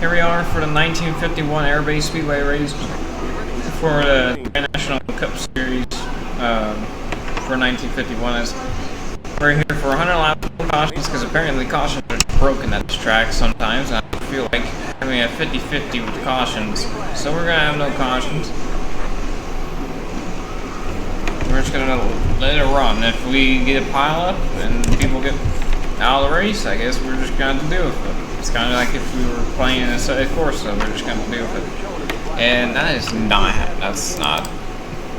Here we are for the 1951 Airbase Speedway race for the National Cup Series for 1951. We're here for 100 laps of cautions because apparently cautions are broken at this track sometimes. I feel like having a 50-50 with cautions, so we're gonna have no cautions. We're just gonna let it run. If we get a pile up and people get out of the race, I guess we're just gonna have to deal with it. It's kind of like if we were playing a set course, so we're just gonna have to deal with it. And that's not.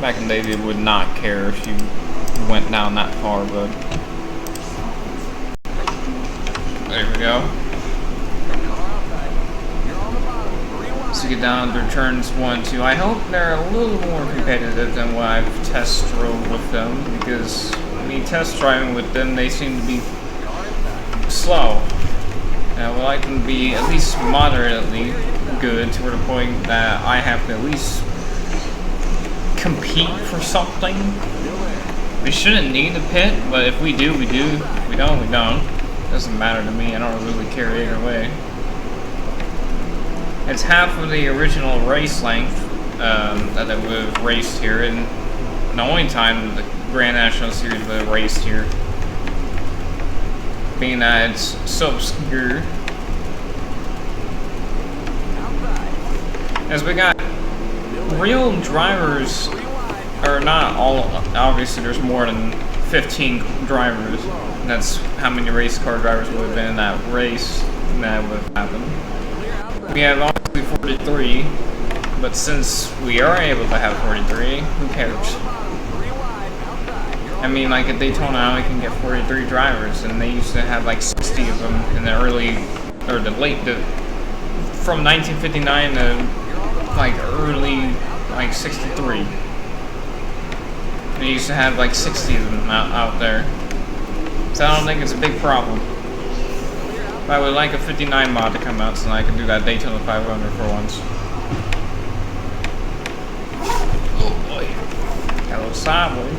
Back in the day, they would not care if you went down that far, but there we go. So get down to turns 1 and 2. I hope they're a little more competitive than what I've test drove with them, because me test driving with them, they seem to be slow. And I would like them to be at least moderately good to the point that I have to at least compete for something. We shouldn't need the pit, but if we do, we do. If we don't, we don't. It doesn't matter to me. I don't really care either way. It's half of the original race length that we've raced here, and the only time the Grand National Series would have raced here. Being that it's so obscure. As we got real drivers, or not all, obviously there's more than 15 drivers. That's how many race car drivers would have been in that race that would have happened. We have obviously 43, but since we are able to have 43, who cares? I mean, like at Daytona, we can get 43 drivers, and they used to have like 60 of them in the early, or the late, from 1959 to like early, like 63. They used to have like 60 of them out there. So I don't think it's a big problem. But I would like a 59 mod to come out so I can do that Daytona 500 for once. Oh boy. Got a little sideways.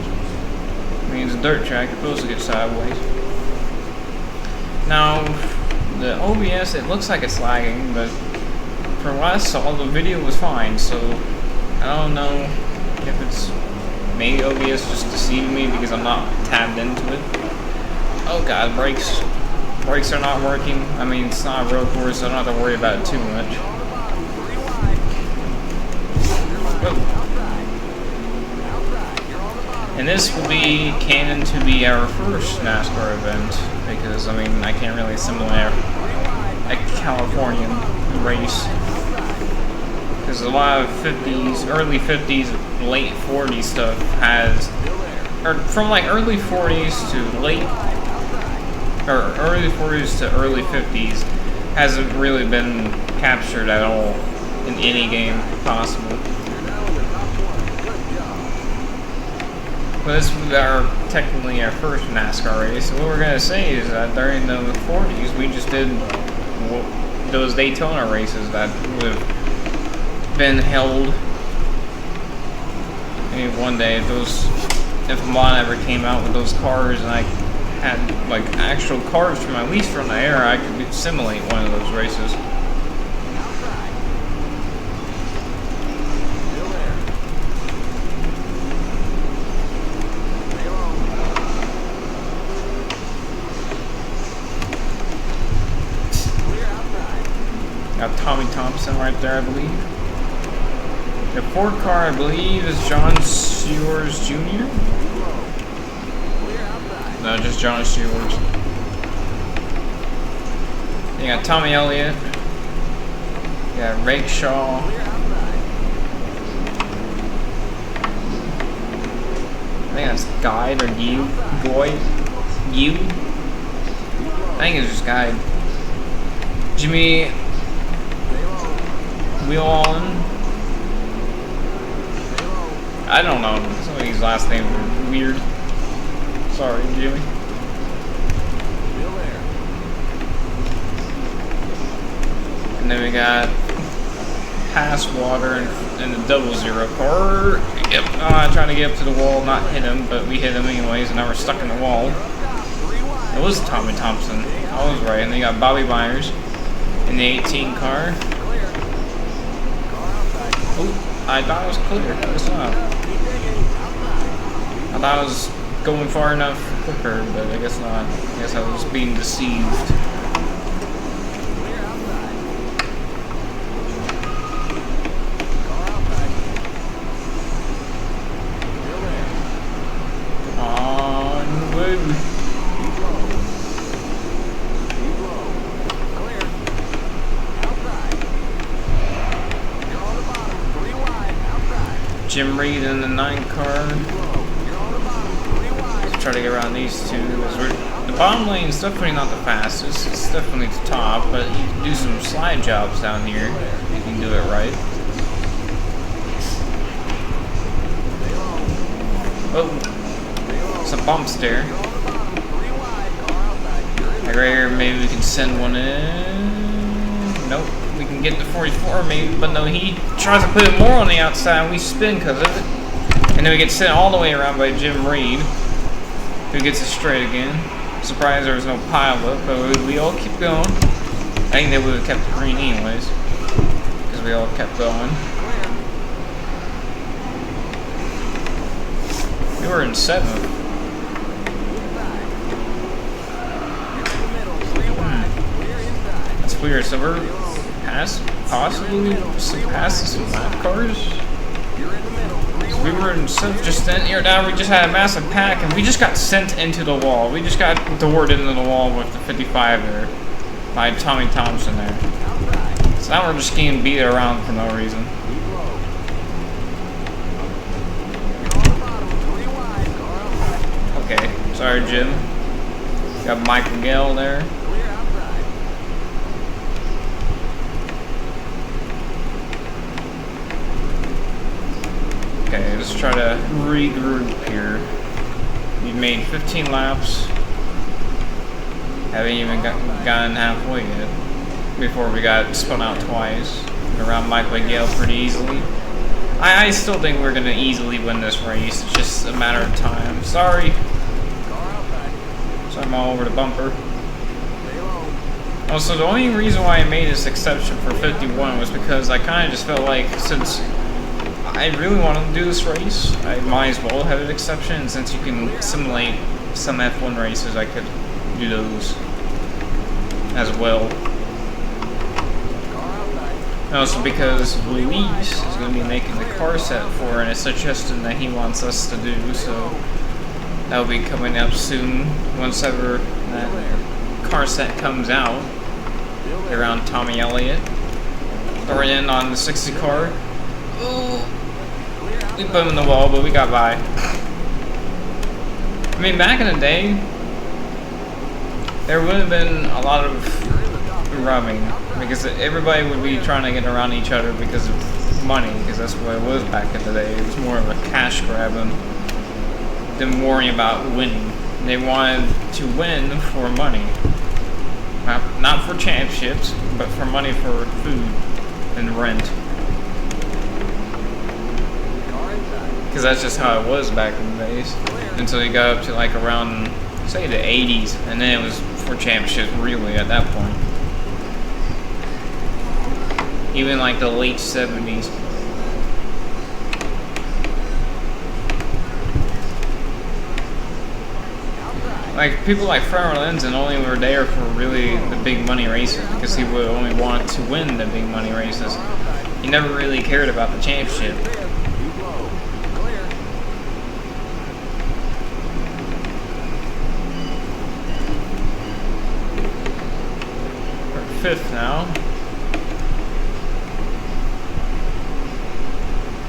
Means a dirt track, it's supposed to get sideways. Now, the OBS, it looks like it's lagging, but from what I saw, the video was fine, so I don't know if it's maybe OBS just deceiving me because I'm not tabbed into it. Oh god, brakes. Brakes are not working. I mean, it's not a road course, so I don't have to worry about it too much. Whoa. And this will be canon to be our first NASCAR event, because, I mean, I can't really simulate a Californian race. Because a lot of 50s, early 50s, late 40s stuff has, or from like early 40s to late, or early 40s to early 50s, hasn't really been captured at all in any game possible. But this is technically our first NASCAR race. So what we're gonna say is that during the 40s, we just did those Daytona races that would have been held. Maybe one day, if mod ever came out with those cars, and I had like actual cars from at least from the era, I could simulate one of those races. Got Tommy Thompson right there, I believe. The Ford car, I believe, is John Sewers Jr. No, just John Sewers. You got Tommy Elliott. You got Rake Shaw. I think that's Guide or Goy. I think it's just Guide. Jimmy Whelan. I don't know. Some of these last names are weird. Sorry, Jimmy. And then we got Passwater and the 00 car. Yep. Trying to get up to the wall, not hit him, but we hit him anyways, and now we're stuck in the wall. It was Tommy Thompson. I was right. And then you got Bobby Myers in the 18 car. Oh, I thought it was clear. It's not. I thought I was going far enough quicker, but I guess not. I guess I was being deceived. Jim Reed in the 9 car. Let's try to get around these two. The bottom lane is definitely not the fastest. It's definitely the top, but you can do some slide jobs down here. You can do it right. Oh, some bumps there. Like right here, maybe we can send one in. Nope. We can get to 44 maybe, but no, he tries to put it more on the outside and we spin because of it. And then we get sent all the way around by Jim Reed, who gets it straight again. Surprised there was no pile up, but we all keep going. I think they would have kept the green anyways, because we all kept going. We were in 7th. That's weird, so we're possibly surpassing some lap cars. We were in just then here now. We just had a massive pack, and we just got sent into the wall. We just got doored into the wall with the 55 there by Tommy Thompson there. So now we're just getting beat around for no reason. Okay, sorry, Jim. Got Michael Gale there. Okay, let's try to regroup here. We've made 15 laps. Haven't even gotten halfway yet before we got spun out twice. Around Michael Gale pretty easily. I still think we're gonna easily win this race. It's just a matter of time. Sorry. So I'm all over the bumper. Also, the only reason why I made this exception for 51 was because I kind of just felt like since I really wanted to do this race, I might as well have an exception. And since you can simulate some F1 races, I could do those as well. And also because Luis is going to be making the car set for it, and it's suggestion that he wants us to do, so that will be coming up soon, once ever that car set comes out, around Tommy Elliott. Or in on the 60 car. Ooh. We put him in the wall, but we got by. I mean, back in the day, there would have been a lot of rubbing, because everybody would be trying to get around each other because of money, because that's what it was back in the day. It was more of a cash grab than worrying about winning. They wanted to win for money. Not for championships, but for money for food and rent. Because that's just how it was back in the days. Until you got up to like around, say, the 80s, and then it was for championships really at that point. Even like the late 70s. Like people like Farrell Lenzen only were there for really the big money races, because he would only want to win the big money races. He never really cared about the championship. We're 5th now.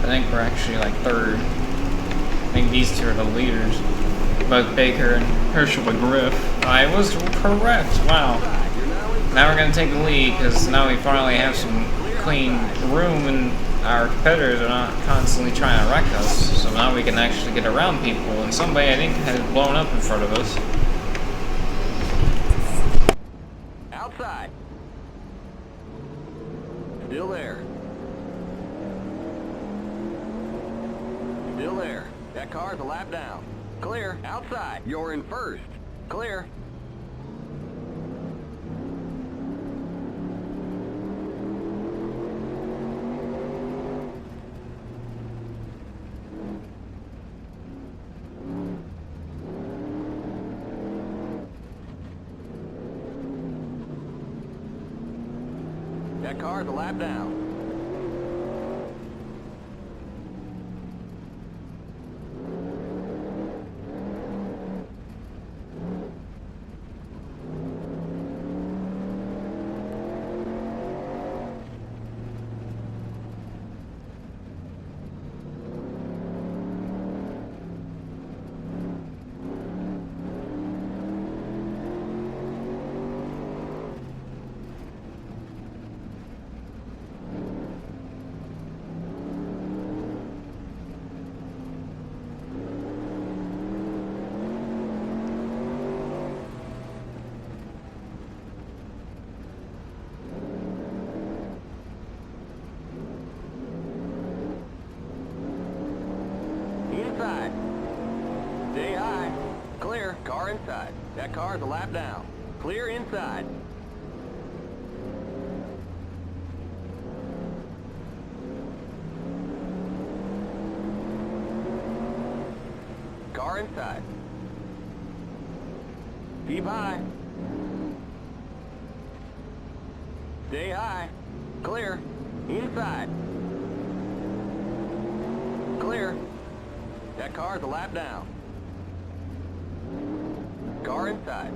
I think we're actually like 3rd. I think these two are the leaders. Both Baker and Herschel McGriff. I was correct. Wow. Now we're going to take the lead, because now we finally have some clean room and our competitors are not constantly trying to wreck us. So now we can actually get around people. And somebody, I think, has blown up in front of us. Outside. Still there. Still there. That car's a lap down. Clear. Outside. You're in 1st. Clear. That car's a lap down. Inside. Stay high. Clear. Car inside. That car's a lap down. Clear inside. Car inside. Keep high. Stay high. Clear. Inside. Clear. That car's a lap down. Car inside.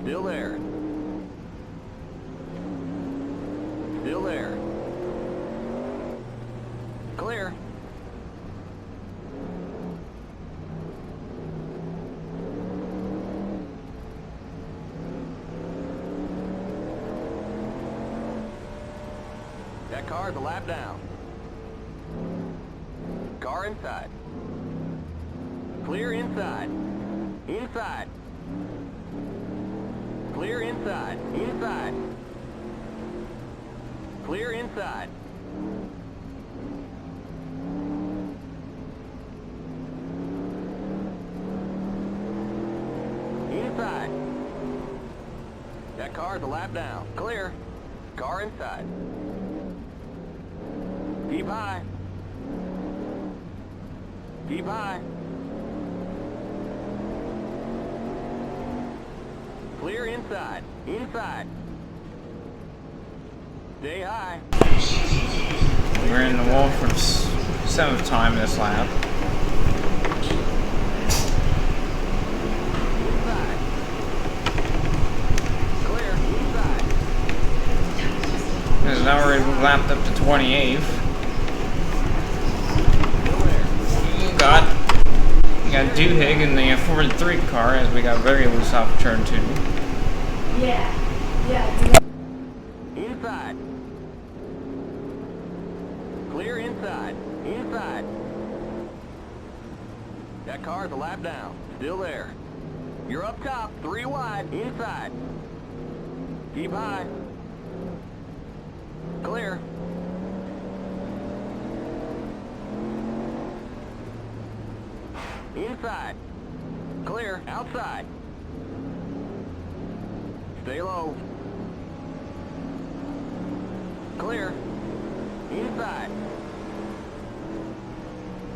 Still there. Still there. Clear. That car's a lap down. Car inside. Clear inside. Inside. Clear inside. Inside. Clear inside. Inside. That car's a lap down. Clear. Car inside. Keep high. Keep high. Clear inside. Inside. Stay high. We're in the wall for the 7th time this lap. Inside. Clear. Inside. Because now we're lapped up to 28th. We got Duhigg in the 43 car as we got very loose off turn 2. Yeah. Inside. Clear inside. Inside. That car's a lap down. Still there. You're up top. 3 wide. Inside. Keep high. Clear. Inside. Clear. Outside. Stay low. Clear. Inside.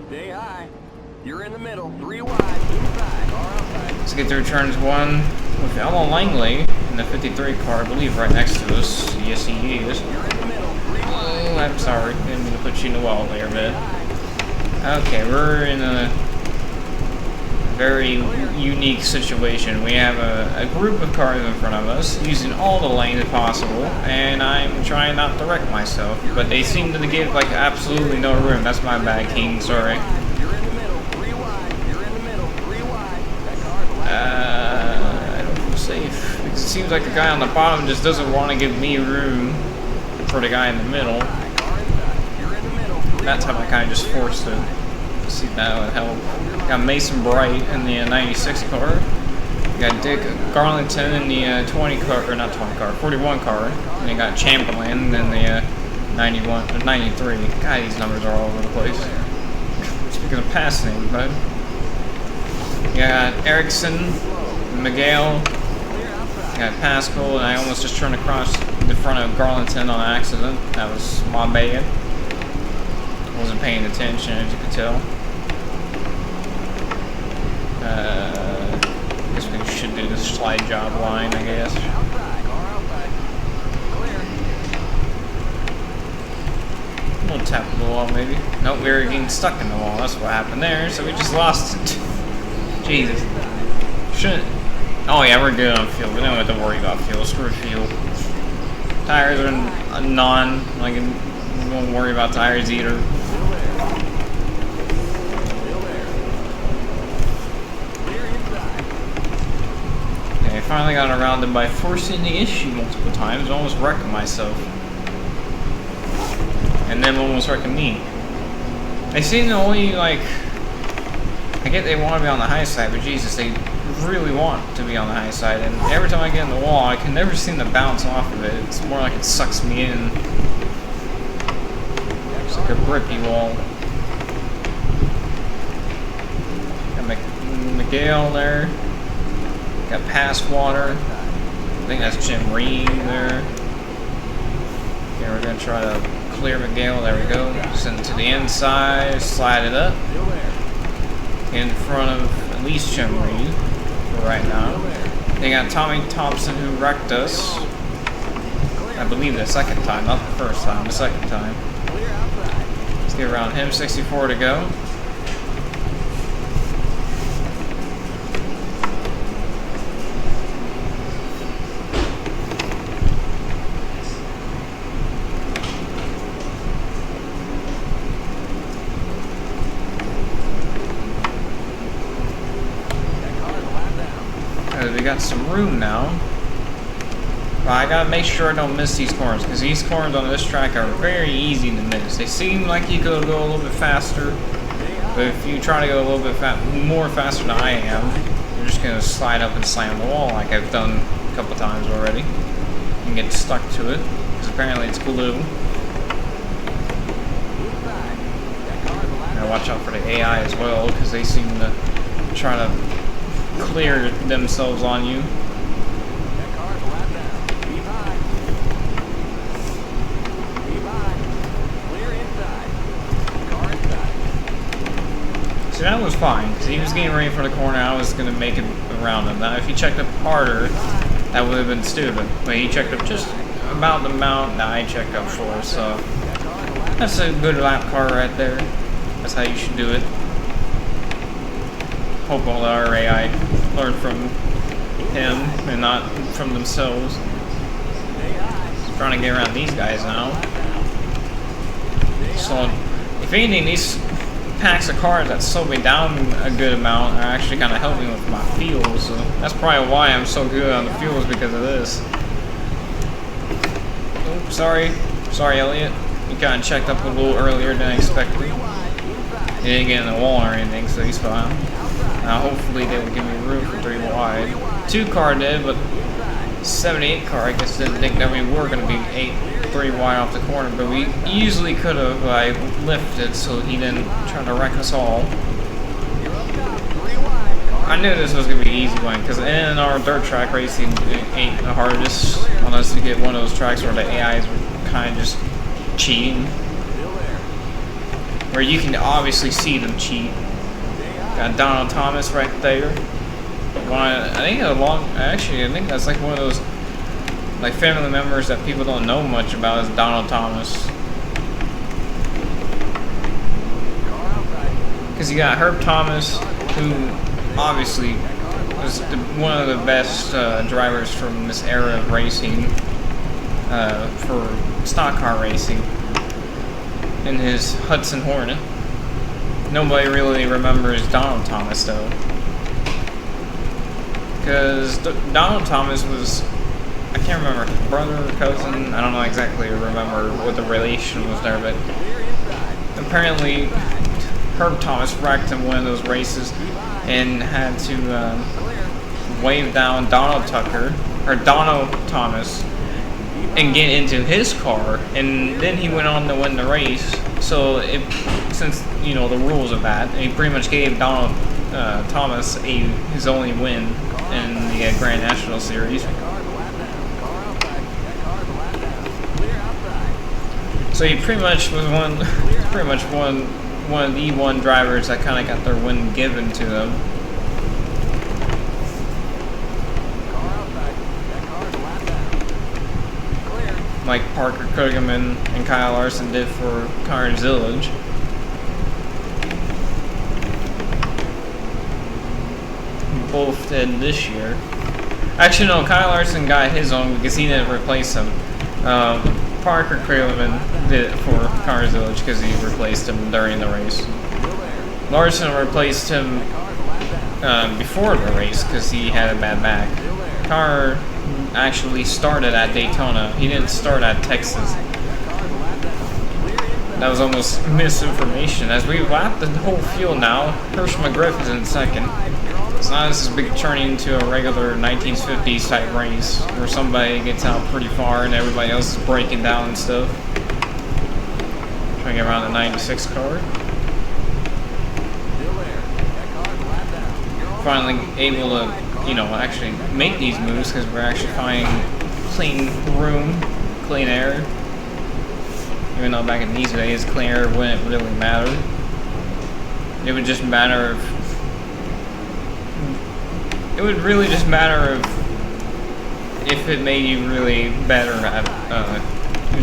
Stay high. You're in the middle. 3 wide. Inside. Car outside. Let's get through turns 1 with Alan Langley in the 53 car, I believe right next to us. Yes, he is. You're in the middle. 3 wide. Oh, I'm sorry. Didn't mean to put you in the wall there, man. Okay, we're in a very unique situation. We have a group of cars in front of us using all the lanes possible, and I'm trying not to wreck myself, but they seem to give like absolutely no room. That's my bad, King, sorry. You're in the middle. 3 wide. You're in the middle. 3 wide. That car's a lap I don't feel safe because it seems like the guy on the bottom just doesn't want to give me room for the guy in the middle. down. Car inside. You're in the middle. 3 That time I kind of just forced it. See, that would help. Got Mason Bright in the 96 car. Got Dick Garlington in the 20 car, or not 20 car, 41 car. And you got Chamberlain in the 91, 93. God, these numbers are all over the place. Speaking of passing, bud. You got Erickson, Miguel, you got Pascal, and I almost just turned across the front of Garlington on accident. That was my bad. Wasn't paying attention, as you could tell. I guess we should do the slide job line, I guess. Outside. Car outside. One tap the wall, maybe. Nope, we were getting stuck in the wall. That's what happened there. So we just lost it. Jesus. Shouldn't. Oh yeah, we're good on fuel. We don't have to worry about fuel. Screw fuel. Tires are a non. Like, we won't worry about tires either. Okay, I finally got around it by forcing the issue multiple times. Almost wrecking myself. And then almost wrecking me. They seem to only, like... I get they want to be on the high side, but Jesus, they really want to be on the high side. And every time I get in the wall, I can never seem to bounce off of it. It's more like it sucks me in. It's like a bricky wall. Got Miguel there. Got past water. I think that's Jim Reed there. Okay, we're going to try to clear Miguel. There we go. Send it to the inside. Slide it up. In front of at least Jim Reed for right now. They got Tommy Thompson who wrecked us. I believe the second time, not the first time, the second time. Let's get around him. 64 to go. We got some room now. But I gotta make sure I don't miss these corners, because these corners on this track are very easy to miss. They seem like you could go a little bit faster, but if you try to go a little bit more faster than I am, you're just gonna slide up and slam the wall like I've done a couple times already. And get stuck to it, because apparently it's glue. Gotta watch out for the AI as well, because they seem to try to clear themselves on you. See, that was fine, because he was getting ready for the corner. I was going to make it around him. Now, if he checked up harder, that would have been stupid. But he checked up just about the amount that I checked up for, so that's a good lap car right there. That's how you should do it. Hope all our AI learn from him and not from themselves. Just trying to get around these guys now. So, if anything, these packs of cars that slow me down a good amount are actually kind of helping with my fuels. So that's probably why I'm so good on the fuels, because of this. Oops, sorry. Sorry, Elliot. You got checked up a little earlier than I expected. He didn't get in the wall or anything, so he's fine. Now hopefully they will give me room for 3 wide. 2 car did, but 78 car I guess didn't think that we were going to be 3 wide off the corner, but we easily could have lifted so he didn't try to wreck us all. I knew this was going to be an easy one, because in our dirt track racing it ain't the hardest unless you get one of those tracks where the AIs were kind of just cheating. Where you can obviously see them cheat. Got Donald Thomas right there. I think that's like one of those like family members that people don't know much about, is Donald Thomas. Because you got Herb Thomas, who obviously was one of the best drivers from this era of racing, for stock car racing, in his Hudson Hornet. Nobody really remembers Donald Thomas though, because Donald Thomas was, I can't remember, his brother or cousin, I don't know exactly remember what the relation was there, but apparently Herb Thomas wrecked in one of those races and had to wave down Donald Thomas and get into his car, and then he went on to win the race. So since you know the rules of that, he pretty much gave Donald Thomas his only win in the Grand National Series. So he pretty much was one of the one drivers that kind of got their win given to them. like Parker Kligerman and Kyle Larson did for Cars Village. Both did this year. Actually, no, Kyle Larson got his own because he didn't replace him. Parker Kligerman did it for Cars Village because he replaced him during the race. Larson replaced him before the race because he had a bad back. Carr actually started at Daytona. He didn't start at Texas. That was almost misinformation. As we lap the whole field now, Hershey McGriff is in second. It's not as big turning into a regular 1950s type race where somebody gets out pretty far and everybody else is breaking down and stuff. Trying to get around the 96 car. Finally able to, you know, actually make these moves because we're actually finding clean room, clean air. Even though back in these days, clean air wouldn't really matter. It would just matter if it would really just matter if it made you really better at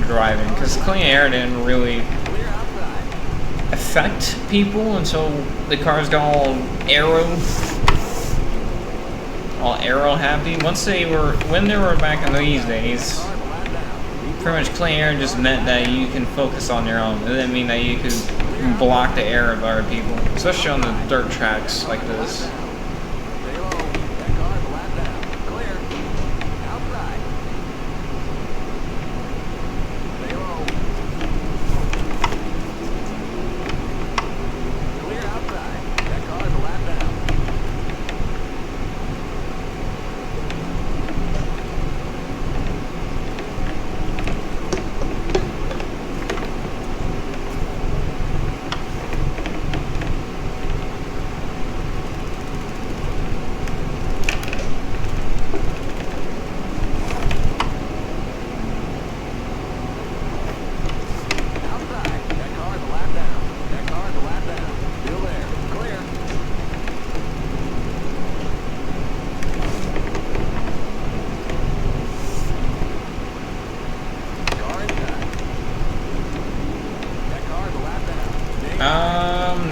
driving, because clean air didn't really affect people until the cars got all aero happy. When they were back in these days, pretty much clean air just meant that you can focus on your own. It didn't mean that you could block the air of other people, especially on the dirt tracks like this.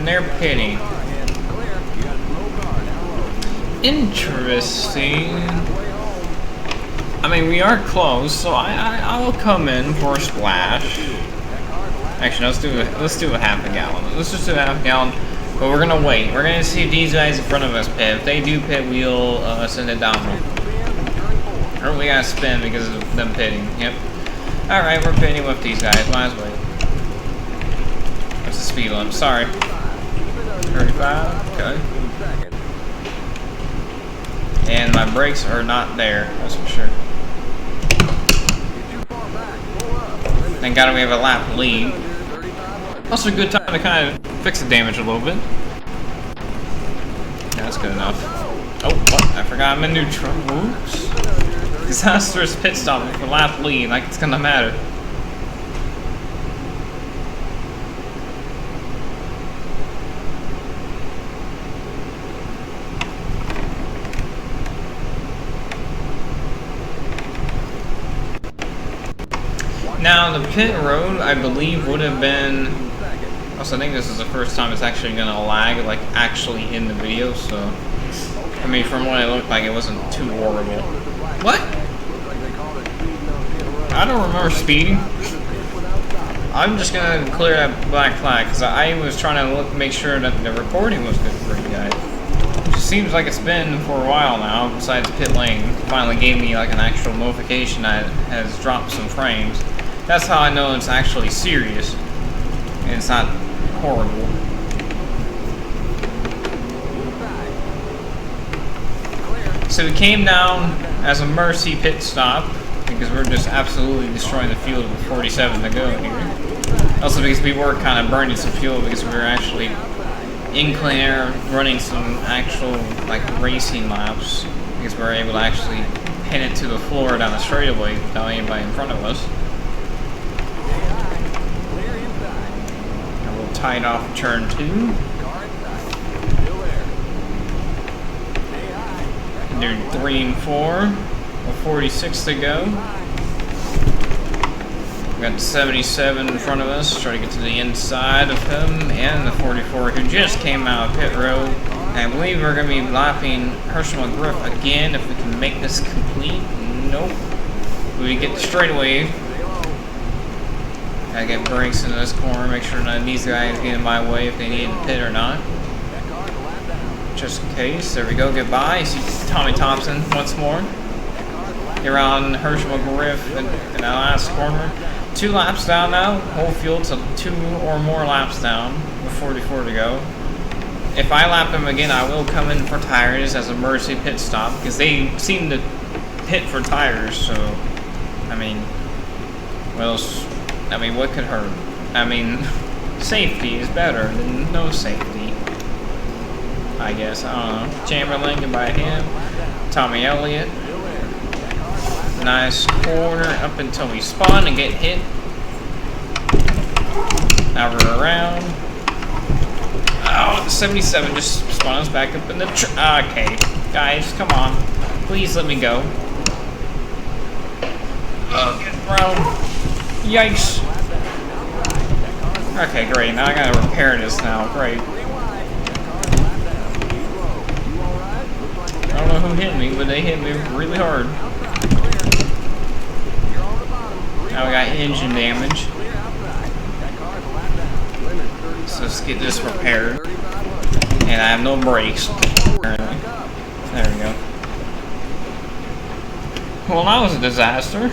They're pitting. Interesting. I mean, we are close, so I'll come in for a splash. Actually, let's do a half a gallon. Let's just do a half a gallon. But we're gonna wait. We're gonna see if these guys in front of us pit. If they do pit, we'll send it down. Or we gotta spin because of them pitting. Yep. All right, we're pitting with these guys. Might as well. What's the speed limit? Sorry. 35. Okay. And my brakes are not there. That's for sure. Thank God we have a lap lead. Also a good time to kind of fix the damage a little bit. Yeah, that's good enough. Oh, what? I forgot I'm in neutral. Oops. Disastrous pit stop for lap lead, like it's gonna matter. Now, the pit road, I believe, would have been... Also, I think this is the first time it's actually going to lag, like, actually in the video, so... I mean, from what it looked like, it wasn't too horrible. What? I don't remember speeding. I'm just going to clear that black flag, because I was trying to make sure that the recording was good for you guys. It seems like it's been for a while now, besides pit lane. Finally gave me, like, an actual notification that it has dropped some frames. That's how I know it's actually serious, and it's not horrible. So we came down as a mercy pit stop, because we're just absolutely destroying the field with 47 to go here. Also because we were kind of burning some fuel because we were actually in clean air running some actual like racing laps, because we were able to actually pin it to the floor down the straightaway without anybody in front of us. Tied off turn 2. Do 3 and 4. With 46 to go. We got the 77 in front of us, try to get to the inside of him, and the 44 who just came out of pit road. And I believe we're going to be lapping Herschel McGriff again if we can make this complete. Nope. We get the straightaway. Gotta get brakes into this corner, make sure none of these guys get in my way if they need to pit or not. Just in case. There we go, goodbye. See Tommy Thompson once more. Here on Herschel McGriff in that last corner. 2 laps down now. Whole field, so 2 or more laps down with 44 to go. If I lap them again, I will come in for tires as a emergency pit stop because they seem to pit for tires. So, I mean, what else? I mean, what could hurt? I mean, safety is better than no safety. I guess. I don't know. Chamberlain, goodbye him. Tommy Elliott. Nice corner up until we spawn and get hit. Now we're around. Oh, 77 just spawned us back up in the okay, guys, come on. Please let me go. Get around. Yikes. Okay, great. Now I gotta repair this now. Great. I don't know who hit me, but they hit me really hard. Now we got engine damage. So let's get this repaired. And I have no brakes. Apparently. There we go. Well, that was a disaster.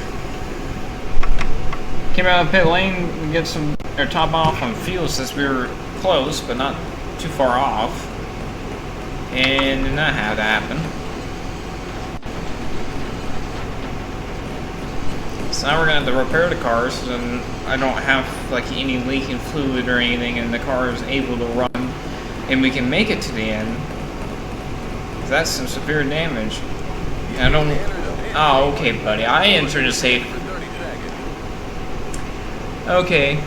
Came out of pit lane to get some or top off on fuel since we were close, but not too far off. And did not have that happen. So now we're gonna have to repair the cars, so then I don't have like any leaking fluid or anything, and the car is able to run, and we can make it to the end. That's some severe damage. I don't. Oh, okay, buddy. I entered a safe. Okay,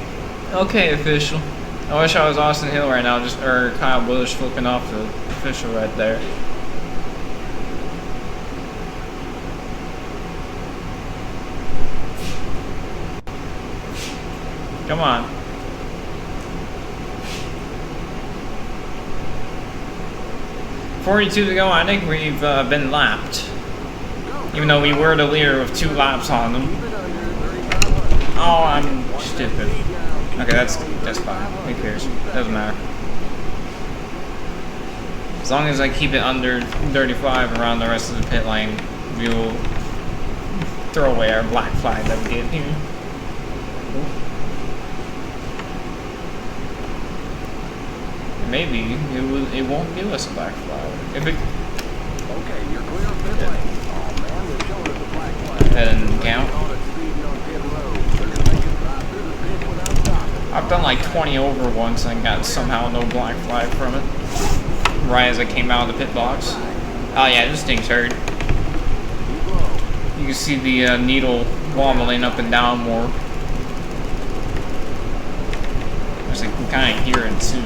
okay, official. I wish I was Austin Hill right now, just or Kyle Busch flipping off the official right there. Come on. .42 to go. I think we've been lapped. Even though we were the leader with 2 laps on them. Oh, I'm stupid. Okay, that's fine. Who cares? Doesn't matter. As long as I keep it under 35 around the rest of the pit lane, we will throw away our black flag that we get here. Maybe it won't give us a black flag. If it, Okay, you're clear of pit lane. Oh man, they're showing us a black flag. that didn't count. I've done like 20 over once and got somehow no black flag from it. Right as I came out of the pit box. Oh yeah, this thing's hurt. You can see the needle wobbling up and down more. I can kind of hear it too.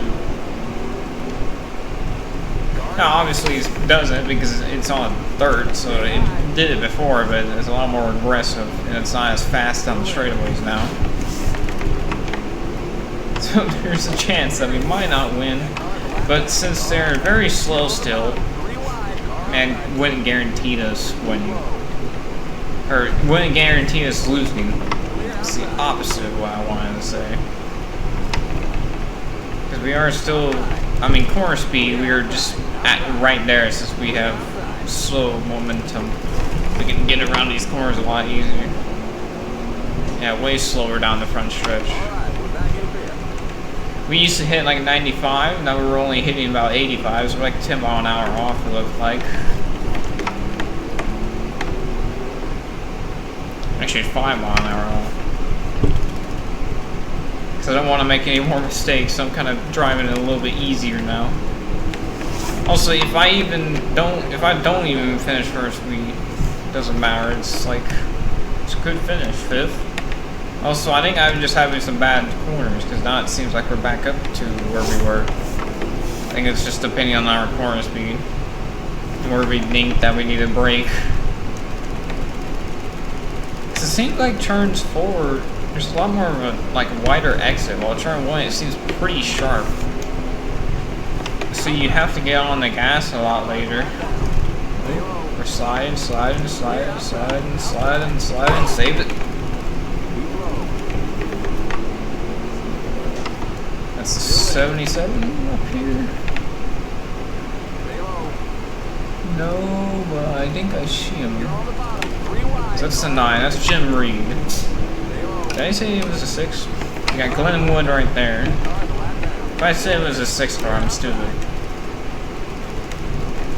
Now obviously it doesn't because it's on a third, so it did it before, but it's a lot more aggressive and it's not as fast on the straightaways now. So there's a chance that we might not win, but since they're very slow still, and wouldn't guarantee us winning, or wouldn't guarantee us losing. It's the opposite of what I wanted to say. Because we are still, I mean, corner speed, we are just at right there since we have slow momentum. We can get around these corners a lot easier. Yeah, way slower down the front stretch. We used to hit like 95, now we're only hitting about 85, so we're like 10 mile an hour off, it looked like. Actually 5 mile an hour off. Because I don't want to make any more mistakes, so I'm kind of driving it a little bit easier now. Also, if I don't even finish first, doesn't matter, it's like, it's a good finish, 5th. Also, I think I'm just having some bad corners, because now it seems like we're back up to where we were. I think it's just depending on our corner speed. Where we think that we need a brake. Because it seems like turns 4, There's a lot more of a, like, wider exit, while turn 1 it seems pretty sharp. So you have to get on the gas a lot later. We're sliding, save it. That's the 77 up here. No, but I think I see him. So that's the 9, that's Jim Reed. Did I say it was a 6? You got Glenwood right there. If I said it was a 6 car, I'm stupid.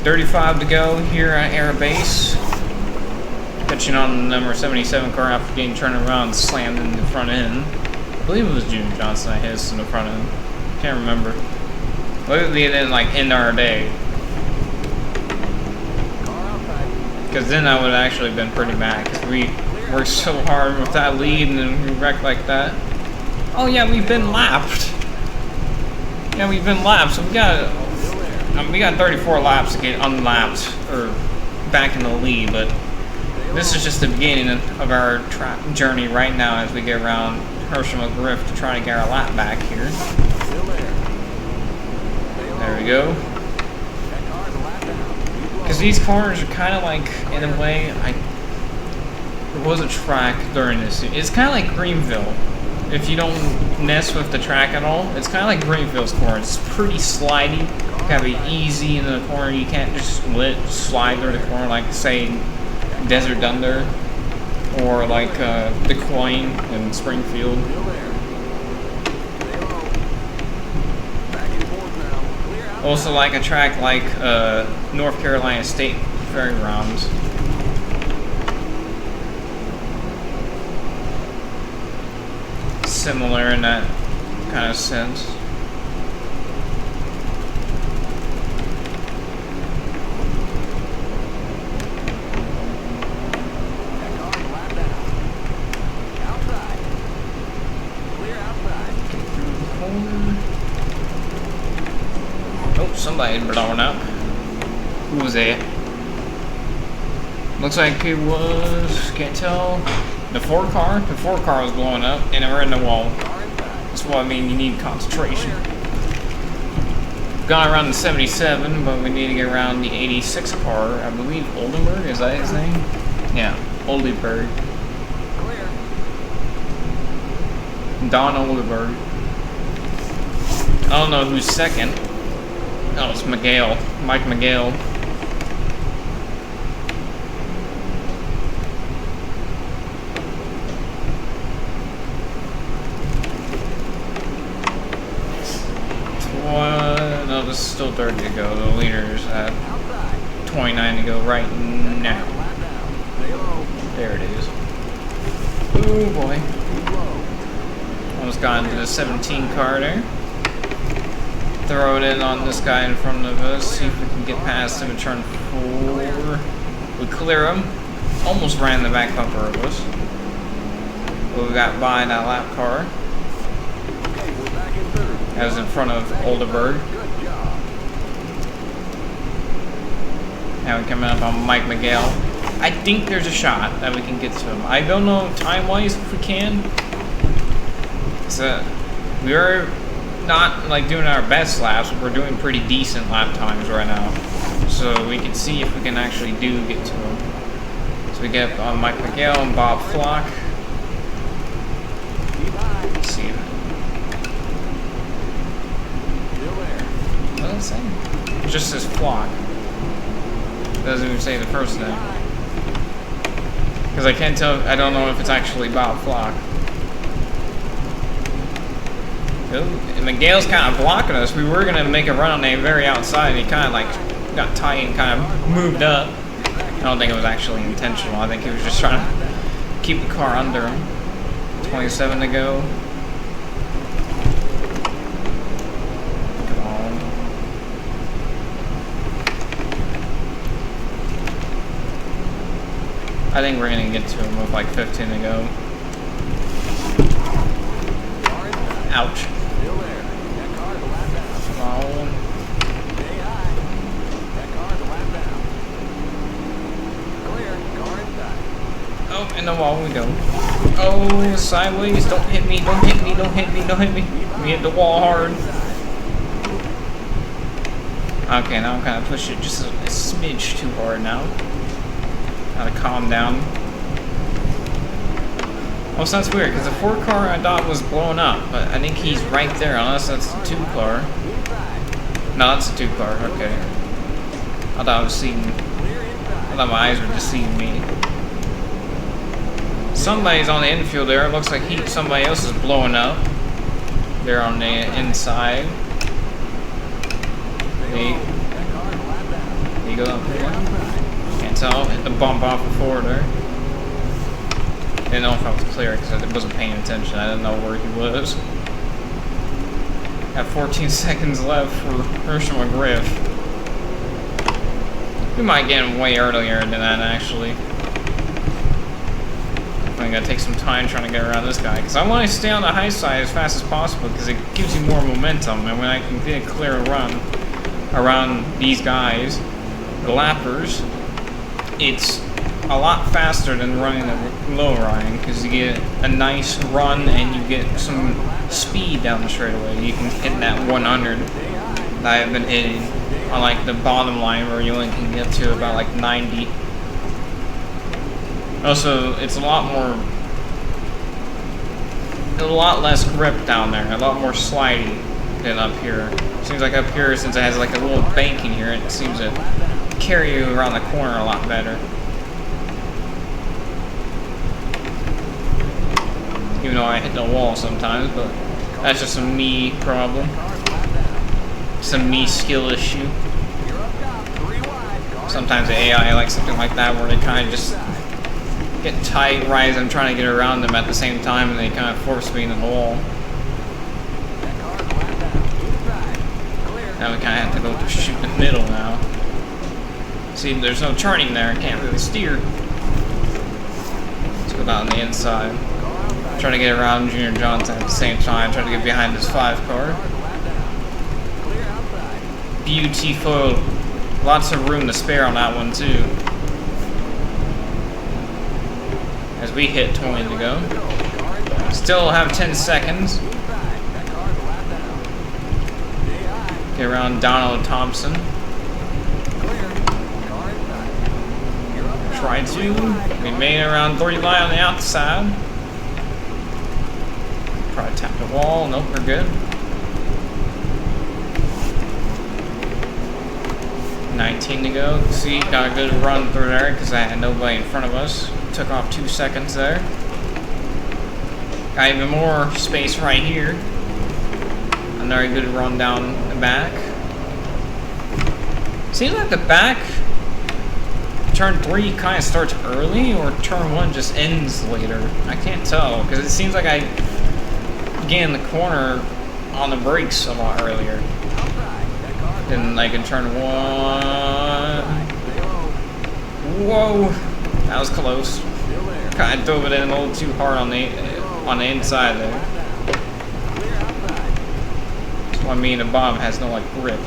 35 to go here at Airbase. Catching on the number 77 car after getting turned around and slammed in the front end. I believe it was June Johnson I hit in the front end. Can't remember. Literally it didn't like end our day. Because then I would have actually been pretty mad because we worked so hard with that lead and then we wrecked like that. Oh yeah, we've been lapped. Yeah, we've been lapped, so we got 34 laps to get unlapped or back in the lead, but this is just the beginning of our journey right now as we get around Herschel McGriff to try to get our lap back here. There we go. Because these corners are kind of like, in a way, there was a track during this. It's kind of like Greenville. If you don't mess with the track at all, it's kind of like Greenville's corner. It's pretty slidey. You gotta be easy in the corner. You can't just slide through the corner like, say, Desert Thunder or like the Coin in Springfield. Also like a track like North Carolina State Fairgrounds. Similar in that kind of sense. Oh, somebody blown up. Who was that? Looks like it was, can't tell. The 4 car? The 4 car was blowing up and we're in the wall. That's what I mean, you need concentration. Gone around the 77, but we need to get around the 86 car. I believe Oldenburg, is that his name? Yeah, Oldenburg. Don Oldenburg. I don't know who's second. Oh, it's McGale. Mike McGale. No, this is still 30 to go. The leader's at 29 to go right now. There it is. Oh boy. Almost got into the 17 car there. Throw it in on this guy in front of us. See if we can get past him and turn 4. We clear him. Almost ran the back bumper of us. But we got by that lap car. That was in front of Oldenburg. Now we're coming up on Mike McGale. I think there's a shot that we can get to him. I don't know time-wise if we can. So we are not like doing our best laps, but we're doing pretty decent lap times right now. So we can see if we can actually get to him. So we get on Mike McGale and Bob Flock. Let's see. What does it say? It just says Flock. It doesn't even say the first name. Because I can't tell, I don't know if it's actually Bob Flock. And McGale's kind of blocking us. We were going to make a run on the very outside, and he kind of like got tight and kind of moved up. I don't think it was actually intentional. I think he was just trying to keep the car under him. 27 to go. Come on. I think we're going to get to him with like 15 to go. Ouch. Oh, in the wall we go. Oh, sideways. Don't hit me. Don't hit me. Don't hit me. Don't hit me. We hit the wall hard. Okay, now I'm kind of pushing it just a smidge too hard now. Gotta calm down. Oh, so that's weird, because the 4 car I thought was blown up, but I think he's right there, unless that's the 2 car. No, that's a 2 car, okay. I thought I was seeing... I thought my eyes were deceiving me. Somebody's on the infield there. It looks like somebody else is blowing up. They're on the inside. He goes up there. Can't tell. Hit the bump off before there. Didn't know if I was clear because I wasn't paying attention. I didn't know where he was. Got 14 seconds left for Herschel McGriff. We might get him way earlier than that, actually. I'm gonna take some time trying to get around this guy because I want to stay on the high side as fast as possible because it gives you more momentum, and when I can get a clear run around these guys, the lappers, it's a lot faster than running a low riding because you get a nice run and you get some speed down the straightaway. You can hit that 100 that I've been hitting on like the bottom line where you only can get to about like 90. Also, it's a lot less grip down there, a lot more sliding than up here. Seems like up here, since it has like a little bank in here, it seems to carry you around the corner a lot better. Even though I hit the wall sometimes, but that's just a me problem. It's a me skill issue. Sometimes the AI likes something like that where they kind of just get tight right as I'm trying to get around them at the same time, and they kind of force me into the wall. Now we kind of have to go to shoot in the middle now. See, there's no turning there, can't really steer. Let's go down the inside. Try to get around Junior Johnson at the same time, try to get behind this 5 car. Beautiful. Lots of room to spare on that one too. As we hit 20 to go. Still have 10 seconds. Get around Donald Thompson. Try to. We made it around 35 on the outside. Probably tap the wall. Nope, we're good. 19 to go. See, got a good run through there because I had nobody in front of us. Took off 2 seconds there. Got even more space right here. Another good run down the back. Seems like the back turn 3 kind of starts early, or turn 1 just ends later. I can't tell because it seems like I get in the corner on the brakes a lot earlier than like in turn 1. Whoa, that was close. Kind of dove it in a little too hard on the inside there. That's why me and the bottom has no like grip.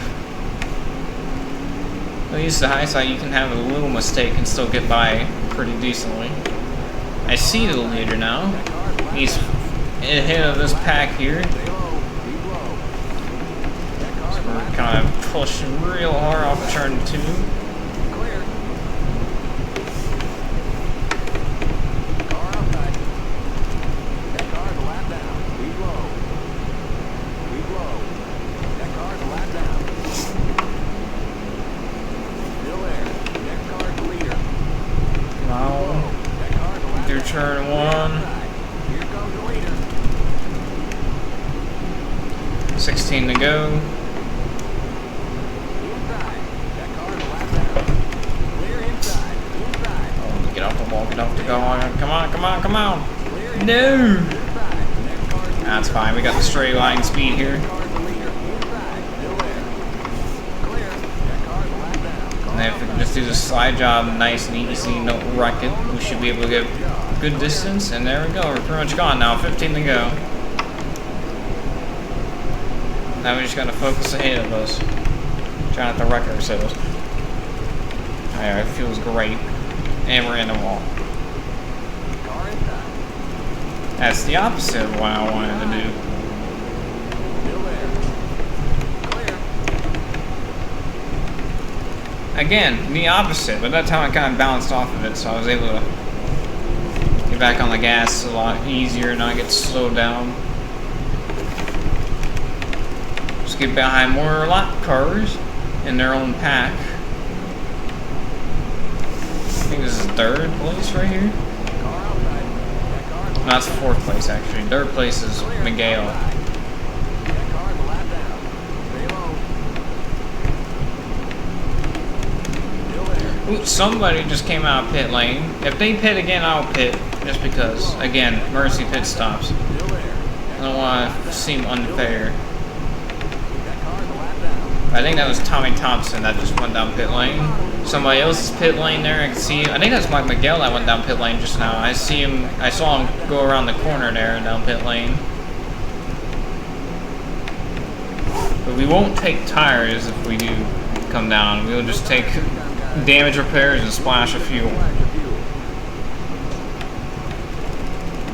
At least the high side you can have a little mistake and still get by pretty decently. I see the leader now. He's ahead of this pack here. So we're kind of pushing real hard off turn 2. Turn 1. 16 to go. Oh, get off the wall, get off the wall. Come on, come on, come on. No! That's fine, we got the straight line speed here. And then if we can just do the slide job nice and easy, no wreck it, we should be able to get good distance, and there we go. We're pretty much gone now. 15 to go. Now we just gotta focus ahead of us. Try not to wreck ourselves. Alright, it feels great. And we're in the wall. That's the opposite of what I wanted to do. Still there. Clear. Again, the opposite, but that time I kind of bounced off of it, so I was able to get back on the gas a lot easier and not get slowed down. Just get behind more lap cars in their own pack. I think this is third place right here. Car outside. That car. No, that's fourth place actually. Third place is Miguel. That car's a lap down. Stay low. Still there. Ooh, somebody just came out of pit lane. If they pit again, I'll pit. Just because, again, mercy pit stops. Still there. I don't want to seem unfair. That car's a lap down. I think that was Tommy Thompson that just went down pit lane. Somebody else's pit lane there, I can see. I think that's Mike Miguel that went down pit lane just now. I saw him go around the corner there and down pit lane. But we won't take tires if we do come down. We'll just take damage repairs and splash of fuel.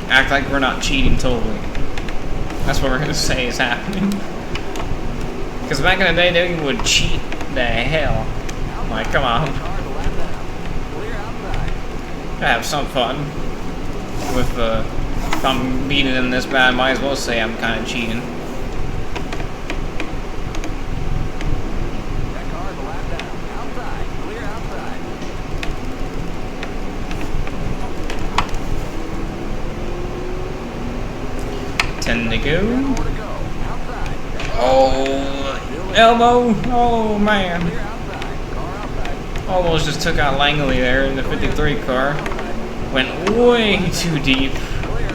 Act like we're not cheating totally. That's what we're gonna say is happening. Because back in the day, they would cheat the hell. Like, come on. I have some fun with if I'm beating them this bad, I might as well say I'm kind of cheating. That car's a lap down. Outside. Clear outside. 10 to go. More to go. Outside. Oh, elbow. Oh, man. Clear outside. Car outside. Almost just took out Langley there in the 53 car. Went way too deep. Clear.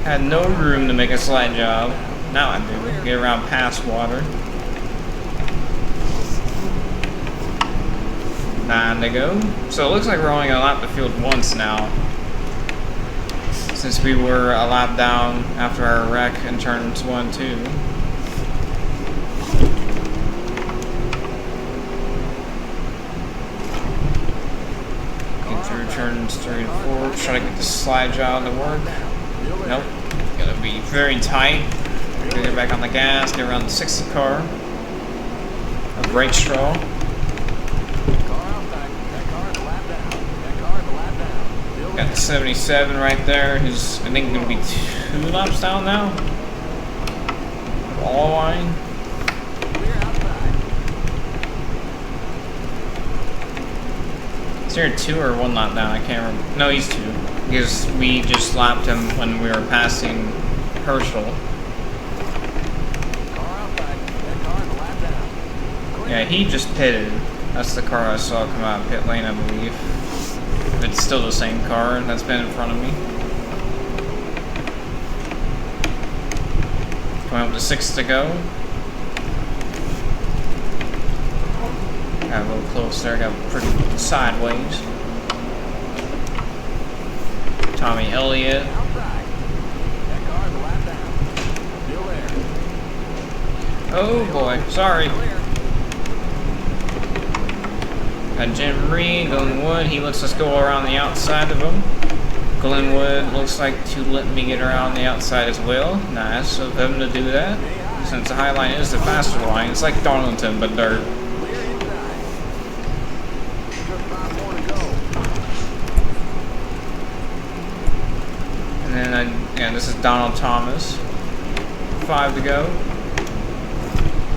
Had no room to make a slide job. Now I do. Get around past water. 9 to go. So it looks like we're only gonna lap the field once now. Since we were a lap down after our wreck in turns 1 and 2. Get through turns 3 and 4. Try to get the slide job to work. Nope. Gotta be very tight. Gotta get back on the gas, get around the 60 car. A brake straw. Car outside. That car's a lap down. That car's a lap down. Still Got the 77 right there, who's I think gonna be 2 laps down now. Wall line. clear outside. Is there 2 or 1 lap down? I can't remember. No, he's 2. Because we just lapped him when we were passing Herschel. Car outside. That car's a lap down. Clear. Yeah, he just pitted. That's the car I saw come out of pit lane, I believe. If it's still the same car that's been in front of me. Going up to 6 to go. Got a little close there, got pretty sideways. Tommy Elliott. Outside. That car's a lap down. Still there. Oh boy, sorry. Clear. Got Jim Reed, Glenwood. He lets us go around the outside of him. Glenwood looks like to let me get around the outside as well. Nice of him to do that. Since the high line is the faster line. It's like Darlington, but dirt. Clear inside. Just 5 more to go. And then, yeah, this is Donald Thomas. 5 to go.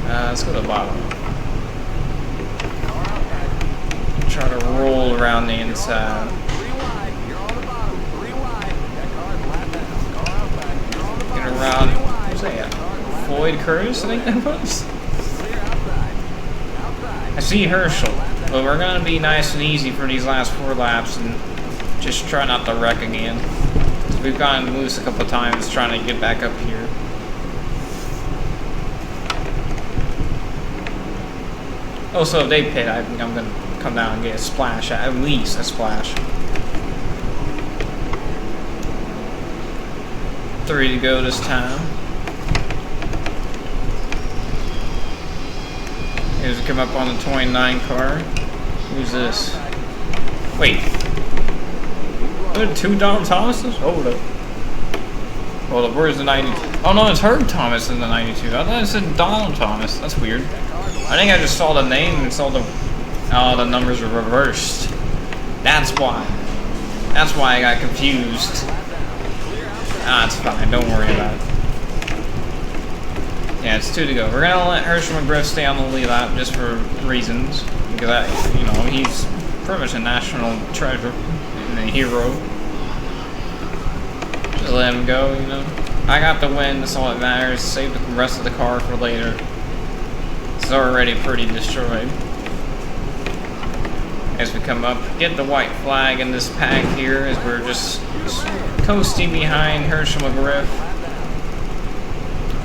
Let's go to the bottom. Car outside. Try to roll around the inside. 3 wide. You're on the bottom. 3 wide. That car's a lap down. Car outside. You're on the Get bottom. around, 3 wide. what's that? That car's a lap Floyd Curtis, I think that was? Clear outside. Outside. I see Herschel. But we're going to be nice and easy for these last 4 laps and just try not to wreck again. We've gotten loose a couple times trying to get back up here. Also, if they pit, I think I'm going to come down and get a splash, at least a splash. 3 to go this time. Here's come up on the 29 car. Who's this? Wait. There are 2 Donald Thomases? Hold up. Hold up, where's the 92? Oh no, it's Herb Thomas in the 92. I thought it said Donald Thomas. That's weird. I think I just saw the name and saw the numbers were reversed. That's why. That's why I got confused. Ah, it's fine. Don't worry about it. Yeah, it's 2 to go. We're gonna let Herschel McGriff stay on the lead lap just for reasons, because he's pretty much a national treasure and a hero. Just let him go, you know. I got the win. That's all that matters. Save the rest of the car for later. It's already pretty destroyed. As we come up, get the white flag in this pack here, as we're just coasting behind Herschel McGriff.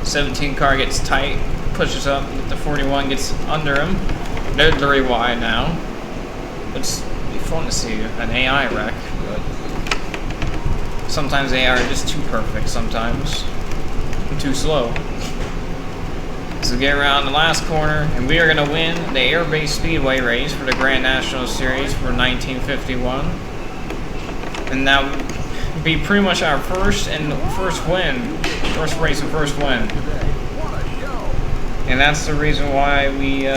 17 car gets tight, pushes up, the 41 gets under him. They're 3 wide now. It's be fun to see an AI wreck, but sometimes AI are just too perfect sometimes. And too slow. So we get around the last corner, and we are going to win the Airbase Speedway race for the Grand National Series for 1951. And that would be pretty much our first win. First race and first win. And that's the reason why we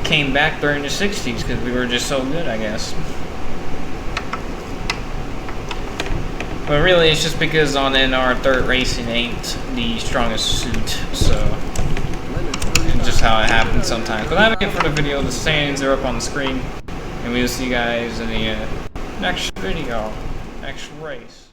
came back during the 60s, because we were just so good, I guess. But really, it's just because on NR Dirt Racing ain't the strongest suit, so it's just how it happens sometimes. But that's it for the video. The standings are up on the screen, and we'll see you guys in the next video, next race.